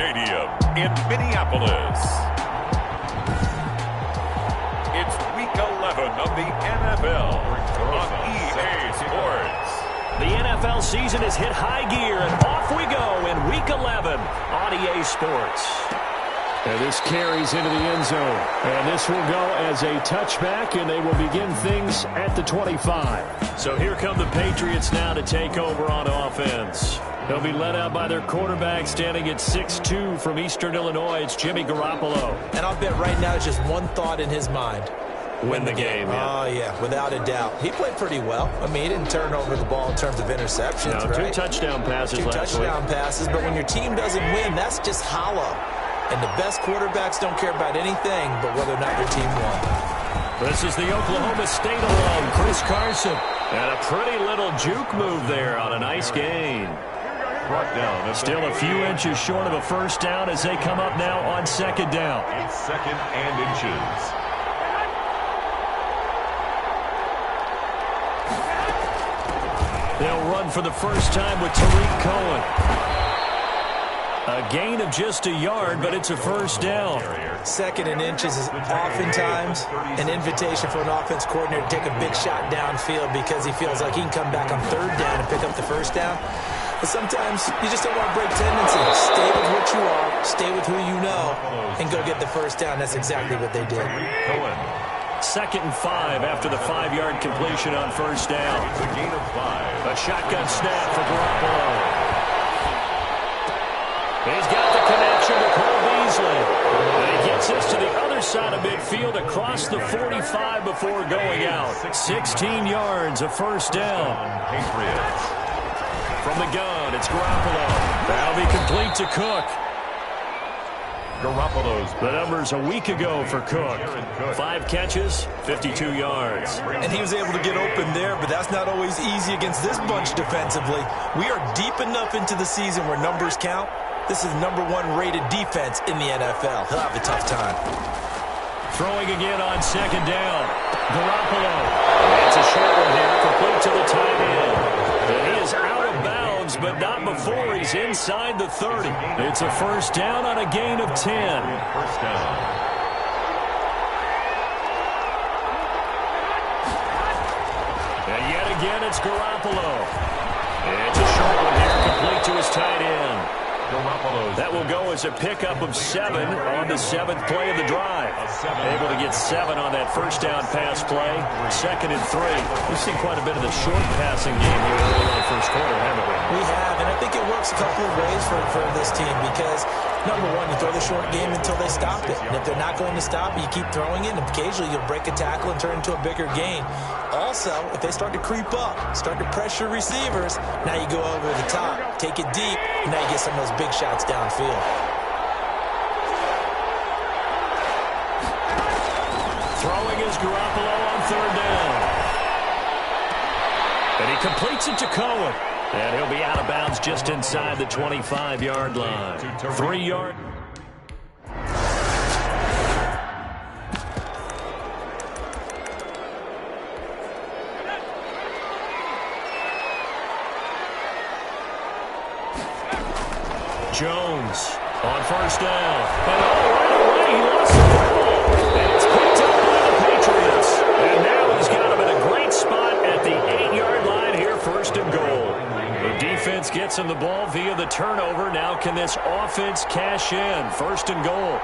Stadium in Minneapolis. It's Week 11 of the NFL on EA Sports. The NFL season has hit high gear, and off we go in Week 11 on EA Sports. And this carries into the end zone. And this will go as a touchback, and they will begin things at the 25. So here come the Patriots now to take over on offense. They'll be led out by their quarterback standing at 6'2" from Eastern Illinois. It's Jimmy Garoppolo. And I'll bet right now it's just one thought in his mind. Win the game. Oh, yeah, without a doubt. He played pretty well. I mean, he didn't turn over the ball in terms of interceptions, no, right? 2 touchdown passes last week. 2 touchdown passes, but when your team doesn't win, that's just hollow. And the best quarterbacks don't care about anything but whether or not their team won. This is the Oklahoma State alum, Chris Carson. And a pretty little juke move there on a nice gain. Still a few inches short of a first down as they come up now on second down. It's second and inches. They'll run for the first time with Tariq Cohen. A gain of just a yard, but it's a first down. Second and inches is oftentimes an invitation for an offense coordinator to take a big shot downfield because he feels like he can come back on third down and pick up the first down. But sometimes you just don't want to break tendency. Stay with what you are, stay with who you know, and go get the first down. That's exactly what they did. Second and 5 after the 5-yard completion on first down. It's a gain of 5. A shotgun snap for Garoppolo. He's got the connection to Cole Beasley. And he gets this to the other side of midfield across the 45 before going out. 16 yards, a first down. Patriots. From the gun, it's Garoppolo. That'll be complete to Cook. Garoppolo's the numbers a week ago for Cook. 5 catches, 52 yards. And he was able to get open there, but that's not always easy against this bunch defensively. We are deep enough into the season where numbers count. This is #1 rated defense in the NFL. He'll have a tough time. Throwing again on second down. Garoppolo. It's a short one here, complete to the tight end. And he is out of bounds, but not before he's inside the 30. It's a first down on a gain of 10. First down. And yet again, it's Garoppolo. It's a short one here, complete to his tight end. That will go as a pickup of 7 on the 7th play of the drive. Able to get 7 on that first down pass play. Second and 3. We've seen quite a bit of the short passing game here early in the first quarter, haven't we? We have, and I think it works a couple of ways for this team because, #1, you throw the short game until they stop it. And if they're not going to stop it, you keep throwing it, and occasionally you'll break a tackle and turn it into a bigger gain. Also, if they start to creep up, start to pressure receivers, now you go over the top, take it deep, and now you get some of those big shots downfield. Throwing is Garoppolo on third down. And he completes it to Cohen. And he'll be out of bounds just inside the 25-yard line. 3 yard. Jones on first down. And right away, he lost the ball. And it's picked up by the Patriots. And now he's got him in a great spot at the 8-yard line here, first and goal. The defense gets him the ball via the turnover. Now can this offense cash in? First and goal.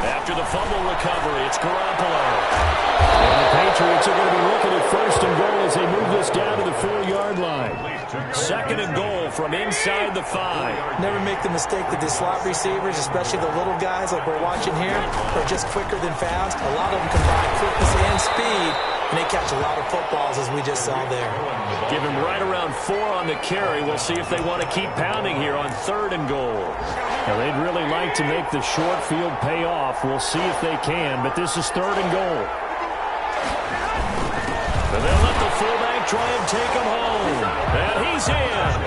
After the fumble recovery, it's Garoppolo. And the Patriots are going to be looking at first and goal as they move this down to the 4-yard line. Second and goal from inside the 5. Never make the mistake that the slot receivers, especially the little guys like we're watching here, are just quicker than fast. A lot of them combine quickness and speed, and they catch a lot of footballs, as we just saw there. Give him right around 4 on the carry. We'll see if they want to keep pounding here on third and goal. Now, they'd really like to make the short field pay off. We'll see if they can, but this is third and goal. And they'll let the fullback try and take him home. And he's in.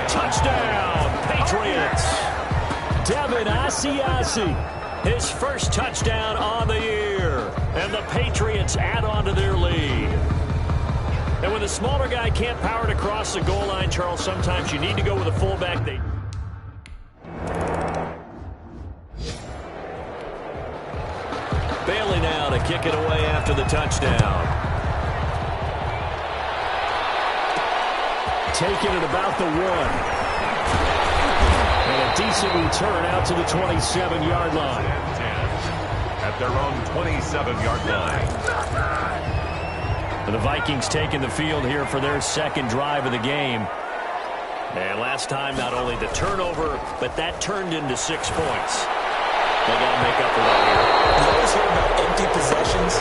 Touchdown, Patriots. Devin Asiasi, his first touchdown on the year. And the Patriots add on to their lead. And when the smaller guy can't power it across the goal line, Charles, sometimes you need to go with a fullback. now to kick it away after the touchdown. Taking it about the 1. And a decent return out to the 27-yard line. At their own 27-yard line. The Vikings taking the field here for their second drive of the game. And last time, not only the turnover, but that turned into 6 points. They got to make up for that here. You always hear about empty possessions.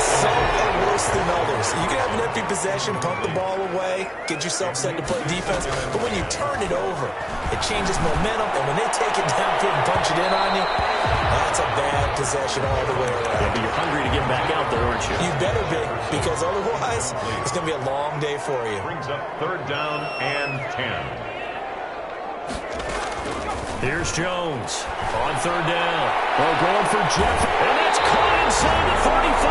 Some are worse than others. You can have an empty possession, pump the ball away, get yourself set to play defense. But when you turn it over, it changes momentum. And when they take it downfield and punch it in on you, that's a bad possession all the way around. Yeah, but you're hungry to get back out there, aren't you? You better be, because otherwise, it's going to be a long day for you. Brings up 3rd down and 10. Here's Jones on 3rd down. They're going for Jeff, and that's caught inside the 35.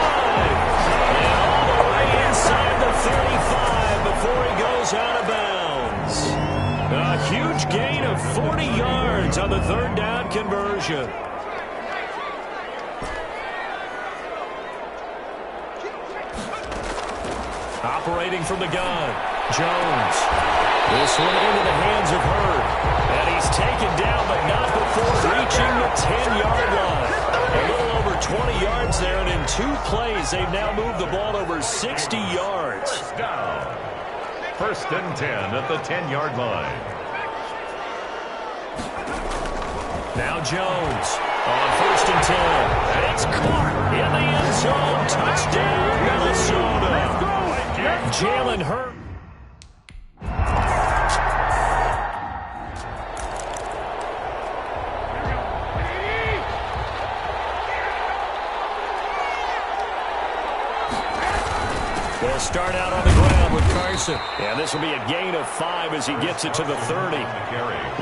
And all the way inside the 35 before he goes out of bounds. A huge gain of 40 yards on the 3rd down conversion. Operating from the gun, Jones. This one into the hands of Hurd. And he's taken down, but not before reaching the 10-yard line. A little over 20 yards there, and in 2 plays, they've now moved the ball over 60 yards. First down. 1st and 10 at the 10-yard line. Now Jones on 1st and 10. And it's caught in the end zone. Touchdown, Minnesota. Jalen Hurd. They'll start out on the ground with Carson. And this will be a gain of 5 as he gets it to the 30.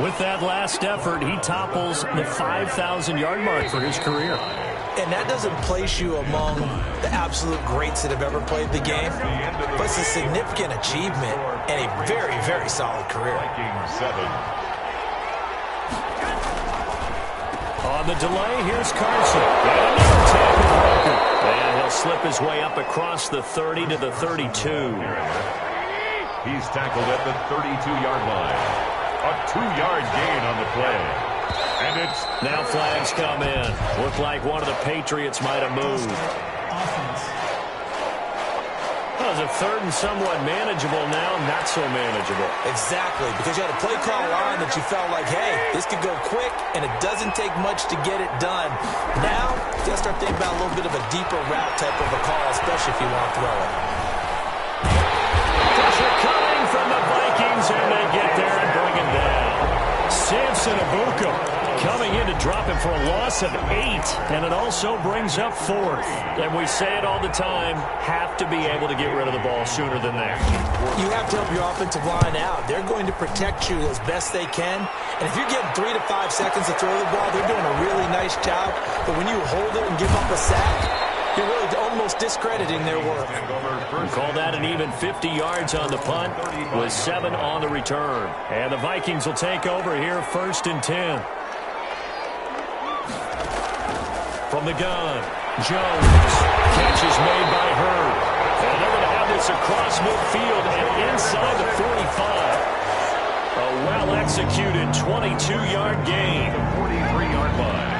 With that last effort, he topples the 5,000-yard mark for his career. And that doesn't place you among the absolute greats that have ever played the game, but it's a significant achievement and a very, very solid career. On the delay, here's Carson. And another tackle broken. And he'll slip his way up across the 30 to the 32. He's tackled at the 32-yard line. A 2-yard gain on the play. And it's now flags come in. Looked like one of the Patriots might have moved. Well, it's a 3rd and somewhat manageable now, not so manageable. Exactly, because you had a play call line that you felt like, hey, this could go quick, and it doesn't take much to get it done. Now, you got to start thinking about a little bit of a deeper route type of a call, especially if you want to throw it. Pressure coming from the Vikings, and they get there and bring him down. Samson Abuka coming in to drop him for a loss of 8, and it also brings up 4th. And we say it all the time, have to be able to get rid of the ball sooner than that. You have to help your offensive line out. They're going to protect you as best they can. And if you're getting 3 to 5 seconds to throw the ball, they're doing a really nice job. But when you hold it and give up a sack, you're really almost discrediting their work. We call that an even 50 yards on the punt with 7 on the return. And the Vikings will take over here 1st and 10. From the gun, Jones. Catch is made by Hurd. And they're going to have this across midfield and inside the 45. A well-executed 22-yard gain. 43-yard line.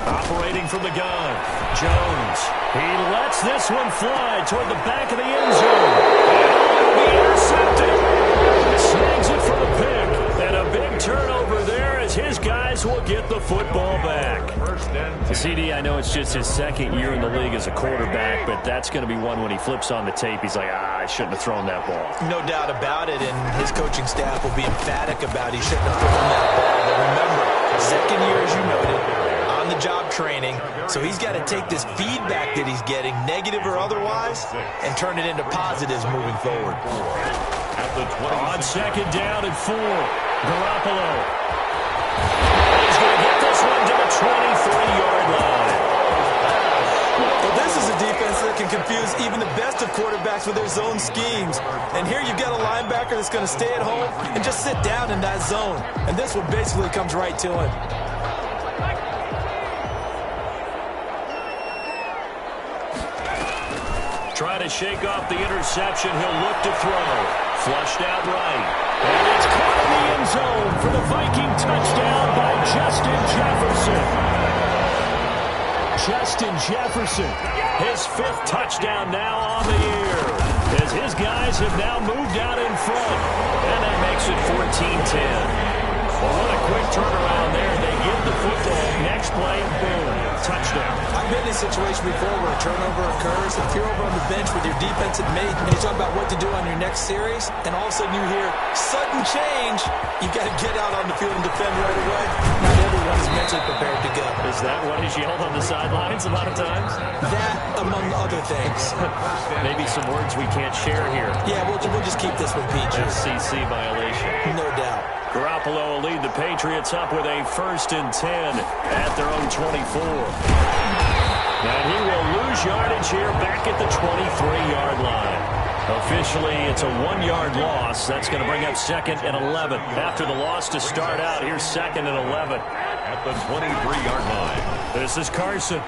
Operating from the gun, Jones. He lets this one fly toward the back of the end zone. And be intercepted. Snags it for a pick. And a big turnover there as his guys will get the football back. CD, I know it's just his 2nd year in the league as a quarterback, but that's going to be one when he flips on the tape. He's like, I shouldn't have thrown that ball. No doubt about it, and his coaching staff will be emphatic about he shouldn't have thrown that ball. But remember, 2nd year, as you noted, on-the-job training, so he's got to take this feedback that he's getting, negative or otherwise, and turn it into positives moving forward. On 2nd down and 4, Garoppolo. He's going to get this one to the 23-yard line. Well, this is a defense that can confuse even the best of quarterbacks with their zone schemes. And here you've got a linebacker that's going to stay at home and just sit down in that zone. And this one basically comes right to him. Try to shake off the interception. He'll look to throw. Flushed out right. And it's caught in the end zone for the Viking touchdown by Justin Jefferson. Justin Jefferson, his 5th touchdown now on the year, as his guys have now moved out in front. And that makes it 14-10. Well, what a quick turnaround there. They give the football. Next play, boom, touchdown. I've been in a situation before where a turnover occurs. If you're over on the bench with your defensive mate and you're talking about what to do on your next series, and all of a sudden you hear sudden change, you've got to get out on the field and defend right away. Not everyone is mentally prepared to go. Is that what is yelled on the sidelines a lot of times? That, among other things. Maybe some words we can't share here. Yeah, we'll just keep this one PG. FCC violation. No doubt. Garoppolo will lead the Patriots up with a 1st and 10 at their own 24. And he will lose yardage here back at the 23-yard line. Officially, it's a 1-yard loss. That's going to bring up 2nd and 11. After the loss to start out, here's 2nd and 11. At the 23-yard line. This is Carson.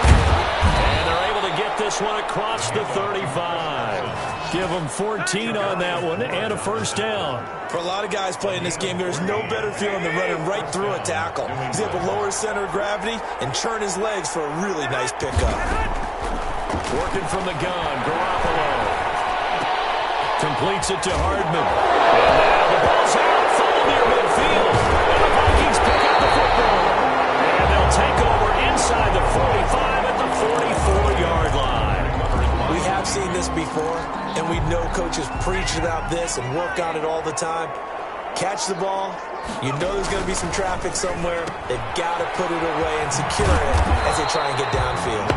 And they're able to get this one across the 35. Give them 14 on that one and a 1st down. For a lot of guys playing this game, there's no better feeling than running right through a tackle. He's able to lower his center of gravity and churn his legs for a really nice pickup. Working from the gun, Garoppolo. Completes it to Hardman. And now the ball's out, full near midfield. And the Vikings pick up the football. And they'll take over inside the 45 at the 44-yard line. We have seen this before, and we know coaches preach about this and work on it all the time. Catch the ball. You know there's going to be some traffic somewhere. They've got to put it away and secure it as they try and get downfield.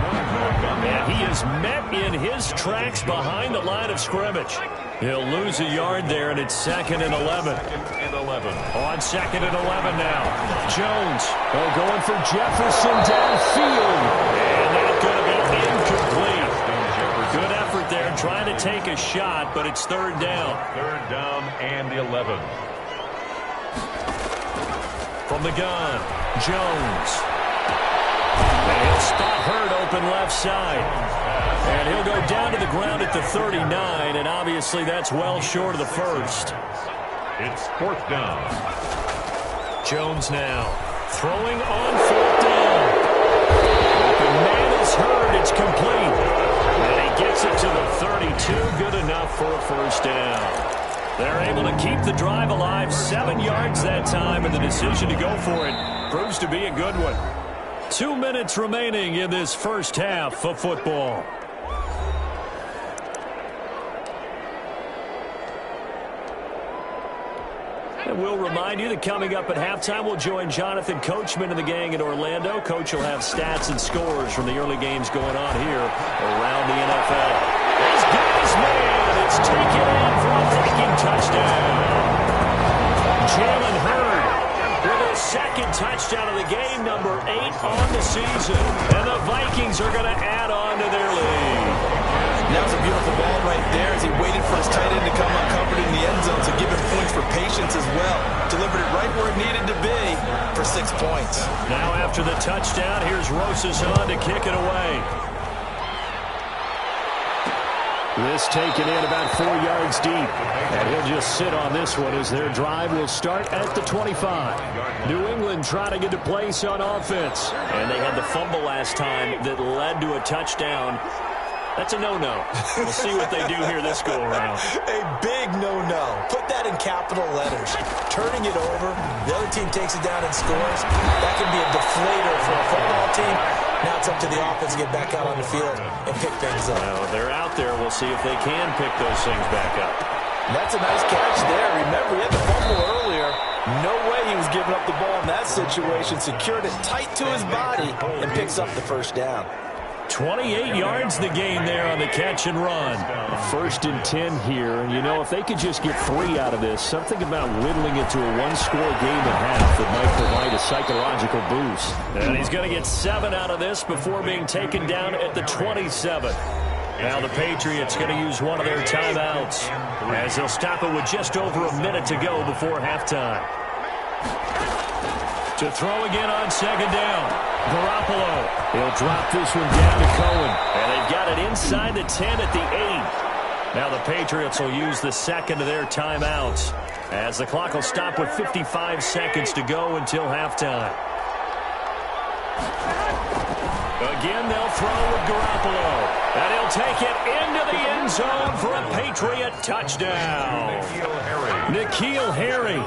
And he is met in his tracks behind the line of scrimmage. He'll lose a yard there, and it's 2nd and 11. On 2nd and 11 now. Jones. Oh, going for Jefferson downfield. And that's going to be incomplete. Good effort there, trying to take a shot, but it's 3rd down. 3rd down and 11. From the gun, Jones. And he'll spot Hurd open left side. And he'll go down to the ground at the 39, and obviously that's well short of the 1st. It's 4th down. Jones now throwing on 4th down. Open man is Hurd. It's complete. And he gets it to the 32. Good enough for a 1st down. They're able to keep the drive alive. 7 yards that time, and the decision to go for it proves to be a good one. 2 minutes remaining in this 1st half of football. And we'll remind you that coming up at halftime, we'll join Jonathan Coachman and the gang in Orlando. Coach will have stats and scores from the early games going on here around the NFL. He's got his man. It's taken in for a Viking touchdown. Jalen Hurd with his 2nd touchdown of the game, number 8 on the season. And the Vikings are going to add on to their lead. That was a beautiful ball right there as he waited for his tight end to come uncovered in the end zone to give him points for patience as well. Delivered it right where it needed to be for 6 points. Now after the touchdown, here's Rosas on to kick it away. This taken in about 4 yards deep. And he'll just sit on this one as their drive will start at the 25. New England trying to get to place on offense. And they had the fumble last time that led to a touchdown. That's a no-no. We'll see what they do here this go-around. A big no-no. Put that in capital letters. Turning it over, the other team takes it down and scores. That can be a deflator for a football team. Now it's up to the offense to get back out on the field and pick things up. Well, they're out there. We'll see if they can pick those things back up. That's a nice catch there. Remember, he had the fumble earlier. No way he was giving up the ball in that situation. Secured it tight to his body and picks up the 1st down. 28 yards the gain there on the catch and run. 1st and 10 here. And, you know, if they could just get 3 out of this, something about whittling it to a 1-score game and a half that might provide a psychological boost. And he's going to get 7 out of this before being taken down at the 27. Now the Patriots going to use one of their timeouts as they'll stop it with just over a minute to go before halftime. To throw again on second down. Garoppolo. He'll drop this one down to Cohen. And they've got it inside the 10 at the 8. Now the Patriots will use the second of their timeouts as the clock will stop with 55 seconds to go until halftime. Again, they'll throw with Garoppolo. And he'll take it into the end zone for a Patriot touchdown. N'Keal Harry.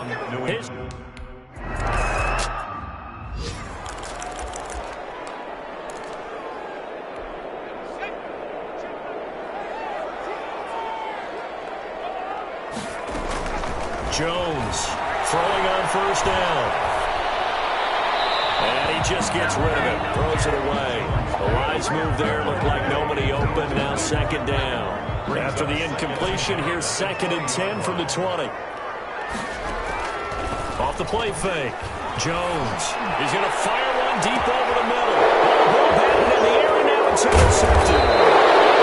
Jones throwing on first down. And he just gets rid of it, throws it away. A wise move there, looked like nobody open, now second down. After the incompletion, here's 2nd and 10 from the 20. Off the play fake. Jones, he's going to fire one deep over the middle. Ball batted in the air, and now it's intercepted.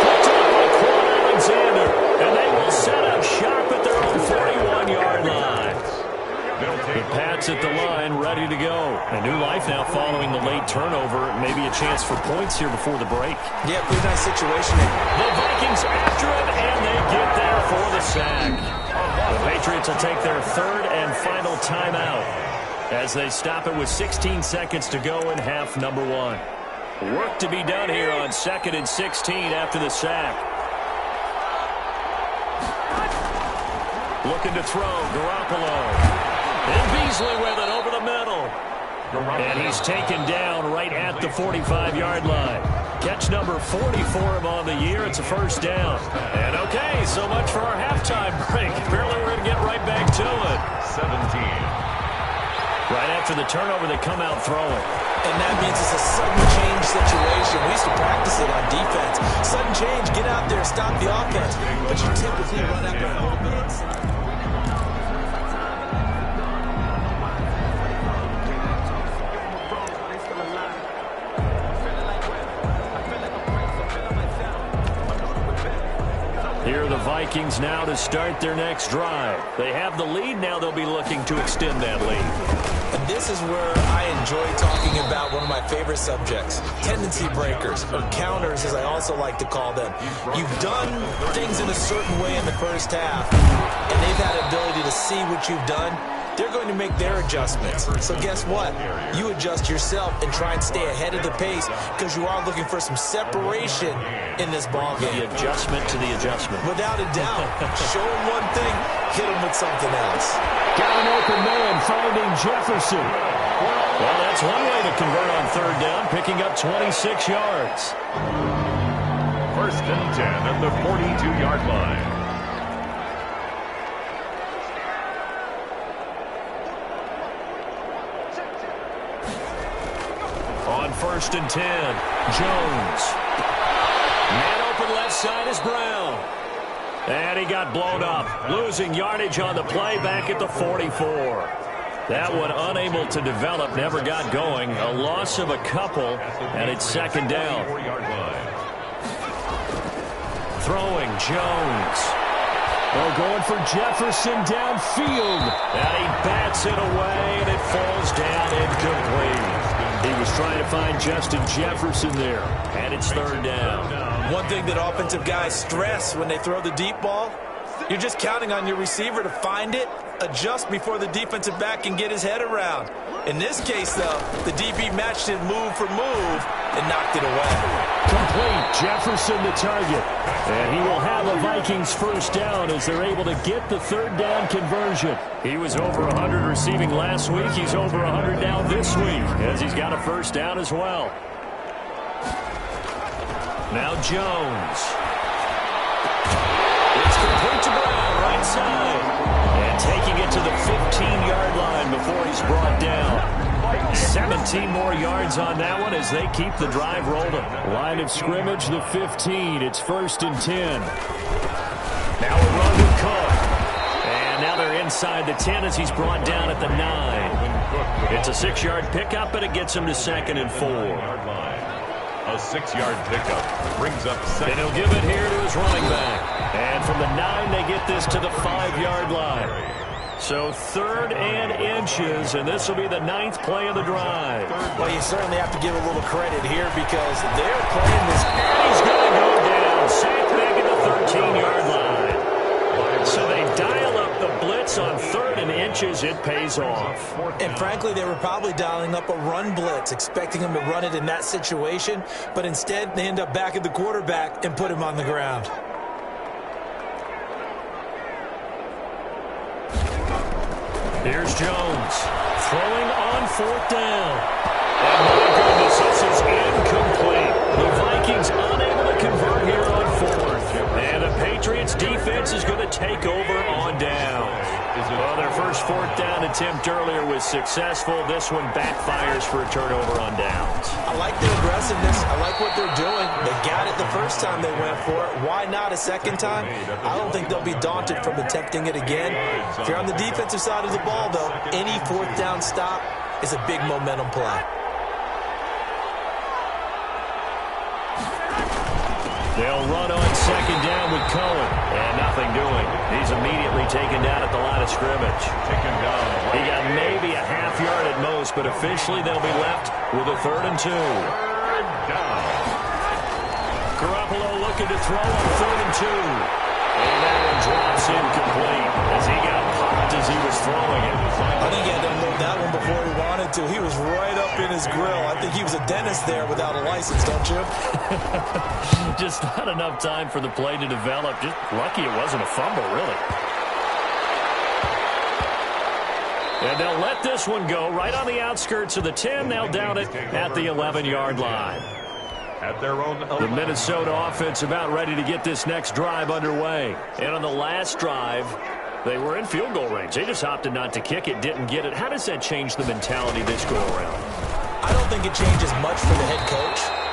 Picked up by Quan Alexander, and they will set up shop at their own 41-yard line. The Pats at the line, ready to go. A new life now following the late turnover. Maybe a chance for points here before the break. Yeah, pretty nice situation. The Vikings after it, and they get there for the sack. The Patriots will take their 3rd and final timeout as they stop it with 16 seconds to go in half number 1. Work to be done here on 2nd and 16 after the sack. Looking to throw, Garoppolo. And Beasley with it over the middle. And he's taken down right at the 45-yard line. Catch number 40 for him on the year. It's a first down. And okay, so much for our halftime break. Apparently we're going to get right back to it. 17. Right after the turnover, they come out throwing. And that means it's a sudden change situation. We used to practice it on defense. Sudden change, get out there, stop the offense. But you typically run out there a little bit inside. Here are the Vikings now to start their next drive. They have the lead. Now they'll be looking to extend that lead. And this is where I enjoy talking about one of my favorite subjects, tendency breakers, or counters as I also like to call them. You've done things in a certain way in the first half, and they've had the ability to see what you've done. They're going to make their adjustments. So guess what? You adjust yourself and try and stay ahead of the pace because you are looking for some separation in this ball game. The adjustment to the adjustment. Without a doubt. Show them one thing, hit them with something else. Got an open man, finding Jefferson. Well, that's one way to convert on 3rd down, picking up 26 yards. 1st and 10 at the 42-yard line. On 1st and 10, Jones. Man open left side is Brown. And he got blown up, losing yardage on the play back at the 44. That one unable to develop, never got going. A loss of a couple, and it's 2nd down. Throwing, Jones. They're going for Jefferson downfield. And he bats it away, and it falls down incomplete. He was trying to find Justin Jefferson there, and it's 3rd down. One thing that offensive guys stress when they throw the deep ball, you're just counting on your receiver to find it, adjust before the defensive back can get his head around. In this case, though, the DB matched it move for move and knocked it away. Complete. Jefferson the target. And he will have a Vikings first down as they're able to get the 3rd down conversion. He was over 100 receiving last week. He's over 100 now this week as he's got a first down as well. Now Jones. It's complete to Brown, right side. And taking it to the 15-yard line before he's brought down. 17 more yards on that one as they keep the drive rolling. Line of scrimmage, the 15. It's 1st and 10. Now a run with Cook. And now they're inside the 10 as he's brought down at the 9. It's a 6-yard pickup, and it gets him to 2nd and 4. A 6-yard pickup brings up second. And he'll give it here to his running back. And from the 9, they get this to the 5-yard line. So 3rd and inches, and this will be the 9th play of the drive. Well, you certainly have to give a little credit here because they're playing this. And he's going to go down. Sacked back at the 13-yard line. So they dial up the blitz on 3rd and inches. It pays off. And frankly, they were probably dialing up a run blitz, expecting him to run it in that situation. But instead, they end up back at the quarterback and put him on the ground. Here's Jones throwing on 4th down. And my goodness, this is incomplete. The Vikings unable to convert here on 4th. And the Patriots defense is going to take over on downs. Well, their first 4th down attempt earlier was successful. This one backfires for a turnover on downs. I like their aggressiveness. I like what they're doing. They got it the first time they went for it. Why not a second time? I don't think they'll be daunted from attempting it again. If you're on the defensive side of the ball, though, any 4th down stop is a big momentum play. They'll run on 2nd down with Cohen. And nothing doing. He's immediately taken down at the line of scrimmage. He got maybe a half yard at most, but officially they'll be left with a 3rd and 2. Garoppolo looking to throw on 3rd and 2. And that one drops incomplete as he got popped as he was throwing it. I think he had to unload that one before he wanted to. He was right up in his grill. I think he was a dentist there without a license, don't you? Just not enough time for the play to develop. Just lucky it wasn't a fumble, really. And they'll let this one go right on the outskirts of the 10. They'll down it at the 11-yard line. At their own The Minnesota offense about ready to get this next drive underway. And on the last drive, they were in field goal range. They just opted not to kick it, didn't get it. How does that change the mentality this go-around? I don't think it changes much for the head coach.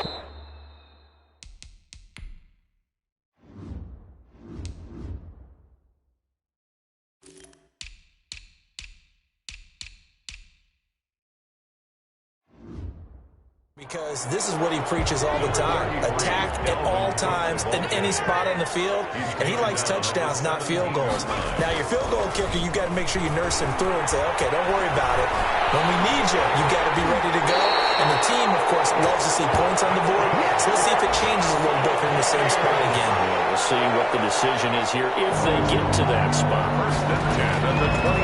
Because this is what he preaches all the time. Attack at all times in any spot on the field. And he likes touchdowns, not field goals. Now, your field goal kicker, you got to make sure you nurse him through and say, okay, don't worry about it. When we need you, you got to be ready to go. And the team, of course, loves to see points on the board. So let's see if it changes a little bit from the same spot again. We'll see what the decision is here if they get to that spot.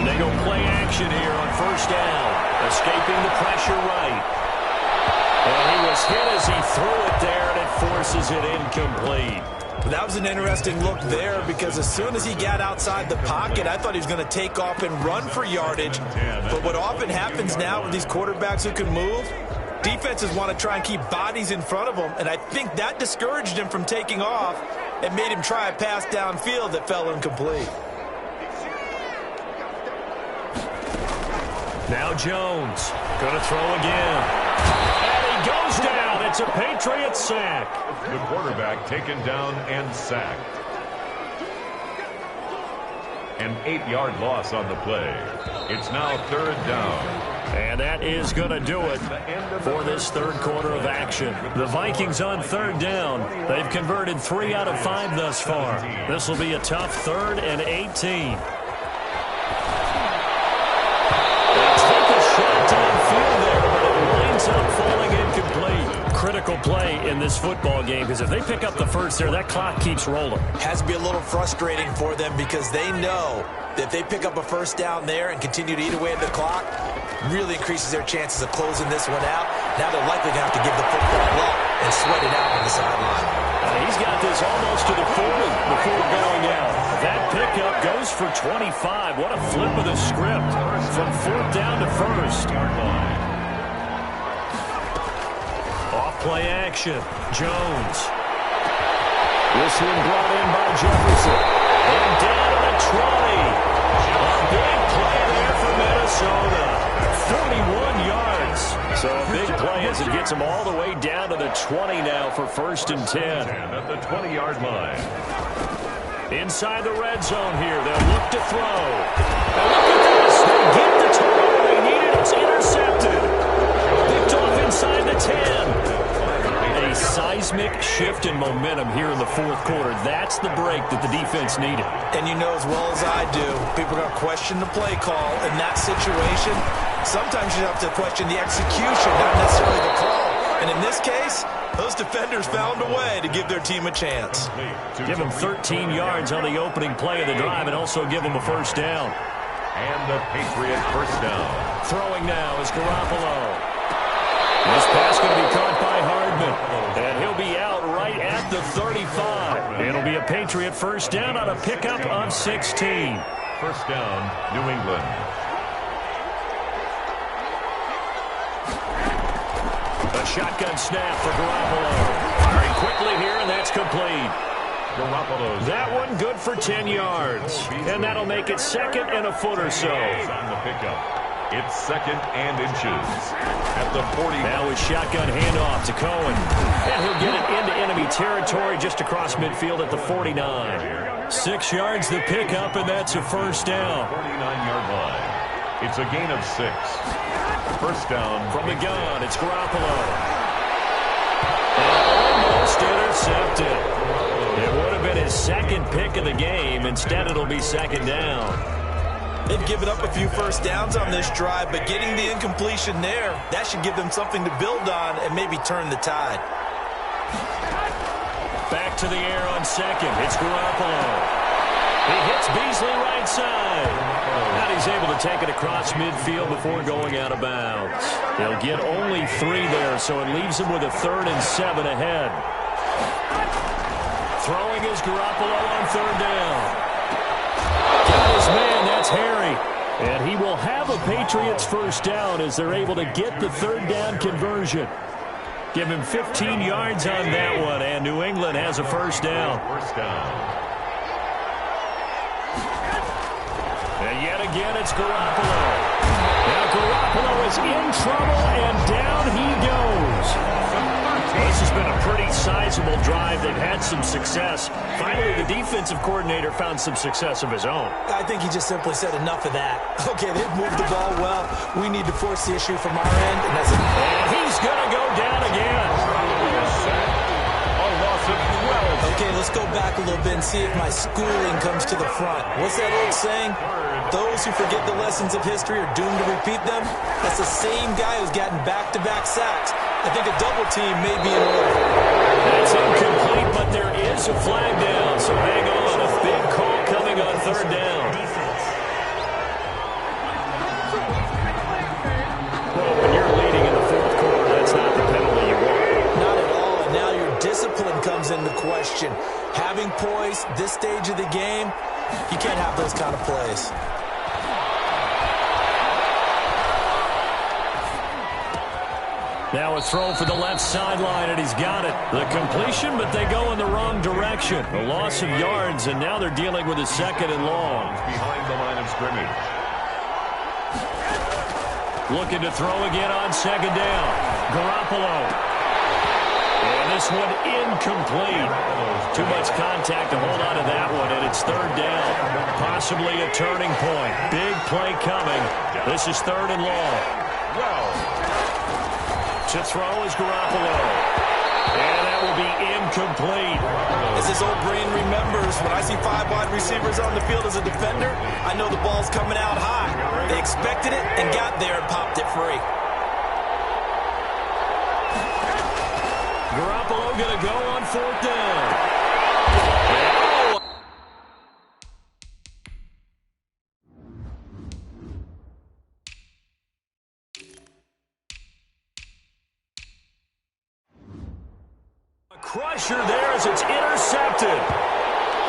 They go play action here on 1st down. Escaping the pressure right. And he was hit as he threw it there, and it forces it incomplete. That was an interesting look there because as soon as he got outside the pocket, I thought he was going to take off and run for yardage. But what often happens now with these quarterbacks who can move, defenses want to try and keep bodies in front of them, and I think that discouraged him from taking off and made him try a pass downfield that fell incomplete. Now Jones going to throw again. Goes down. It's a Patriot sack. The quarterback taken down and sacked. An 8-yard loss on the play. It's now 3rd down. And that is going to do it for this 3rd quarter of action. The Vikings on 3rd down. They've converted 3 out of 5 thus far. This will be a tough 3rd and 18. They take a shot downfield there, but it winds up falling incomplete. Critical play in this football game because if they pick up the first there, that clock keeps rolling. Has to be a little frustrating for them because they know that if they pick up a 1st down there and continue to eat away at the clock, really increases their chances of closing this one out. Now they're likely going to have to give the football up and sweat it out on the sideline. He's got this almost to the 40 before going out. That pickup goes for 25. What a flip of the script from 4th down to 1st. Off play action. Jones. This one brought in by Jefferson. And down to the 20. A big play there for Minnesota. 41 yards. So a big play as it gets them all the way down to the 20 now for 1st and 10. At the 20-yard line. Inside the red zone here. They'll look to throw. And look at this. They get the turnover they needed. It's intercepted. Picked off inside the 10. A shift in momentum here in the fourth quarter. That's the break that the defense needed. And you know as well as I do, people are going to question the play call in that situation. Sometimes you have to question the execution, not necessarily the call. And in this case, those defenders found a way to give their team a chance. Give them 13 yards on the opening play of the drive and also give them a first down. And the Patriot first down. Throwing now is Garoppolo. This pass going to be caught by Hardman, and he'll be out right at the 35. It'll be a Patriot first down on a pickup of 16. First down, New England. A shotgun snap for Garoppolo. Firing quickly here, and that's complete. Garoppolo's that one good for 10 yards, and that'll make it second and a foot or so. On the pickup. It's second and inches at the 40. Now his shotgun handoff to Cohen. And he'll get it into enemy territory just across midfield at the 49. 6 yards the pickup, and that's a first down. 49-yard line. It's a gain of 6. First down. From the gun, it's Garoppolo. And almost intercepted. It would have been his second pick of the game. Instead, it'll be second down. They've given up a few first downs on this drive, but getting the incompletion there, that should give them something to build on and maybe turn the tide. Back to the air on second. It's Garoppolo. He hits Beasley right side. And he's able to take it across midfield before going out of bounds. He'll get only 3 there, so it leaves him with a 3rd and 7 ahead. Throwing is Garoppolo on third down. Got his man, that's Harry. And he will have a Patriots first down as they're able to get the third down conversion. Give him 15 yards on that one, and New England has a first down. First down. And yet again, it's Garoppolo. Now Garoppolo is in trouble, and down he goes. This has been a pretty sizable drive. They've had some success. Finally, the defensive coordinator found some success of his own. I think he just simply said enough of that. Okay, they've moved the ball well. We need to force the issue from our end. And he's going to go down again. A loss of 12. Okay, let's go back a little bit and see if my schooling comes to the front. What's that old saying? Those who forget the lessons of history are doomed to repeat them. That's the same guy who's gotten back-to-back sacks. I think a double team may be in order. That's incomplete, but there is a flag down, so hang on. A big call coming on third down. Well, when you're leading in the fourth quarter, that's not the penalty you want. Not at all, and now your discipline comes into question. Having poise this stage of the game, you can't have those kind of plays. Now a throw for the left sideline, and he's got it. The completion, but they go in the wrong direction. A loss of yards, and now they're dealing with a second and long. Behind the line of scrimmage. Looking to throw again on second down. Garoppolo. And this one incomplete. Too much contact to hold on to that one, and it's third down. Possibly a turning point. Big play coming. This is third and long. To throw is Garoppolo. And that will be incomplete. As his old brain remembers, when I see 5 wide receivers on the field as a defender, I know the ball's coming out high. They expected it and got there and popped it free. Garoppolo going to go on fourth down. Crusher there as it's intercepted.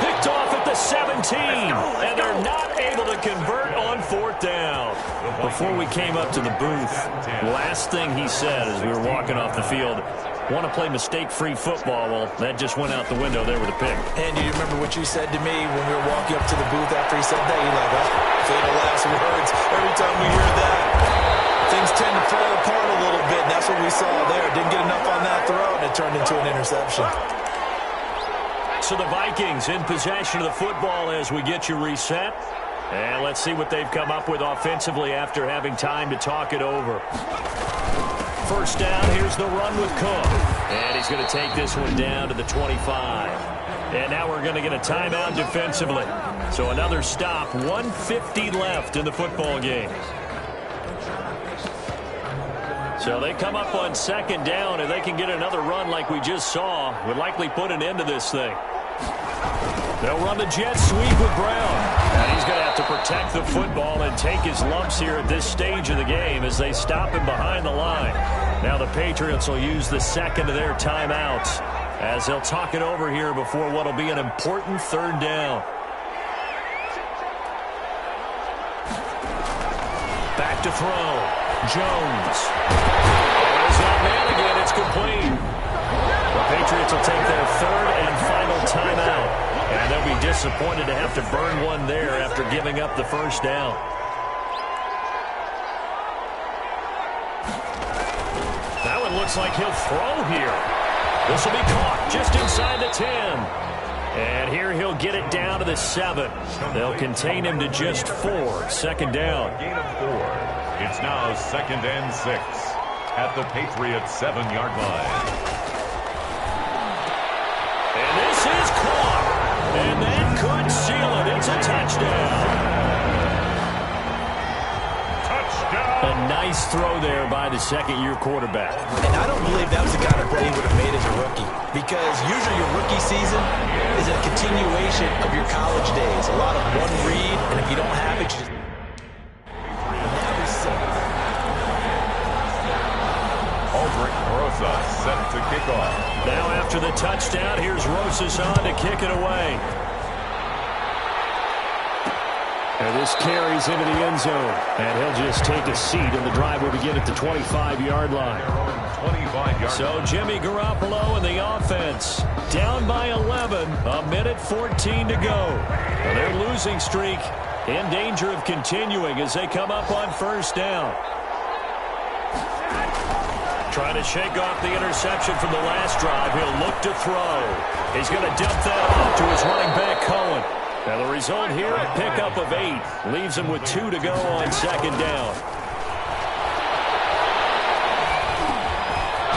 Picked off at the 17, and they're not able to convert on fourth down. Before we came up to the booth, last thing he said as we were walking off the field, want to play mistake-free football. Well, that just went out the window there with a pick. Andy, you remember what you said to me when we were walking up to the booth after he said that? You're like, oh, fatal last words. Every time we hear that, things tend to fall apart a little bit. That's what we saw there. Didn't get enough on that throw, and it turned into an interception. So the Vikings in possession of the football as we get you reset. And let's see what they've come up with offensively after having time to talk it over. first down. Here's the run with Cook. And he's going to take this one down to the 25. And now we're going to get a timeout defensively. So another stop, 1:50 left in the football game. So they come up on second down, and they can get another run like we just saw. Would likely put an end to this thing. They'll run the jet sweep with Brown. And he's going to have to protect the football and take his lumps here at this stage of the game as they stop him behind the line. Now the Patriots will use the second of their timeouts as they'll talk it over here before what will be an important third down. Back to throw. Jones. There's that man again. It's complete. The Patriots will take their third and final timeout. And they'll be disappointed to have to burn one there after giving up the first down. That one looks like he'll throw here. This will be caught just inside the 10. And here he'll get it down to the 7. They'll contain him to just 4. Second down. Gain of 4. It's now 2nd and 6 at the Patriots' 7-yard line. And this is caught. And that could seal it. It's a touchdown. Touchdown. A nice throw there by the second-year quarterback. And I don't believe that was the kind of play he would have made as a rookie, because usually your rookie season is a continuation of your college days. A lot of one read, and if you don't have it, you just... Set to kick off. Now after the touchdown, here's Rosas on to kick it away. And this carries into the end zone. And he'll just take a seat, and the drive will begin at the 25-yard line. 25-yard So Jimmy Garoppolo and the offense down by 11, a minute 14 to go. And their losing streak in danger of continuing as they come up on first down. Trying to shake off the interception from the last drive. He'll look to throw. He's going to dump that off to his running back, Cohen. Now the result here, a pickup of 8. Leaves him with 2 to go on second down.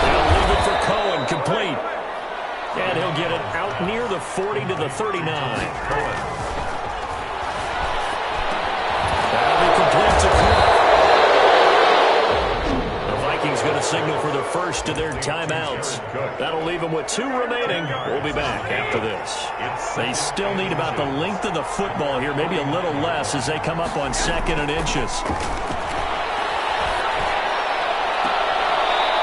They'll leave it for Cohen, complete. And he'll get it out near the 40 to the 39. Cohen. That'll be complete to Cook. He's going to signal for the first of their timeouts. That'll leave them with 2 remaining. We'll be back after this. They still need about the length of the football here, maybe a little less as they come up on 2nd and inches.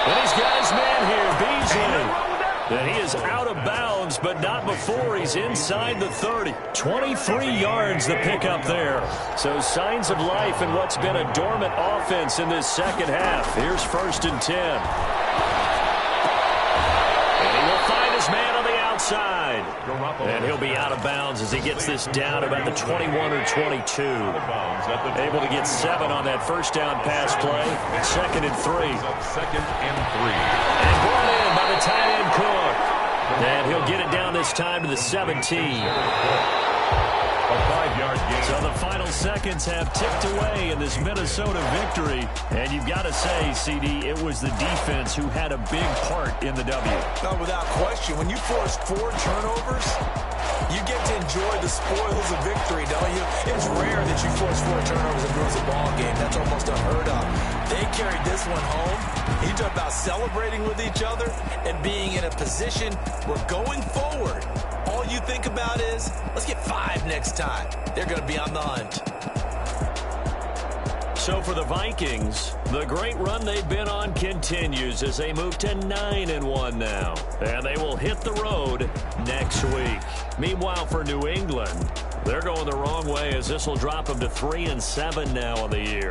And he's got his man here, Beasley. And he is out of bounds, but not before he's inside the 30. 23 yards the pickup there. So signs of life in what's been a dormant offense in this second half. Here's 1st and 10. And he will find his man on the outside. And he'll be out of bounds as he gets this down about the 21 or 22. Able to get 7 on that first down pass play. 2nd and 3. 2nd and 3. And brought in by the tight end Cook. And he'll get it down this time to the 17. A 5-yard gain. So the final seconds have ticked away in this Minnesota victory. And you've got to say, CD, it was the defense who had a big part in the W. No, without question. When you force 4 turnovers, you get to enjoy the spoils of victory, don't you? It's rare that you force 4 turnovers and lose a ball game. That's almost unheard of. They carried this one home. You talk about celebrating with each other and being in a position where going forward, all you think about is, let's get 5 next time. They're going to be on the hunt. So for the Vikings, the great run they've been on continues as they move to 9-1 now. And they will hit the road next week. Meanwhile, for New England, they're going the wrong way as this will drop them to 3-7 now on the year.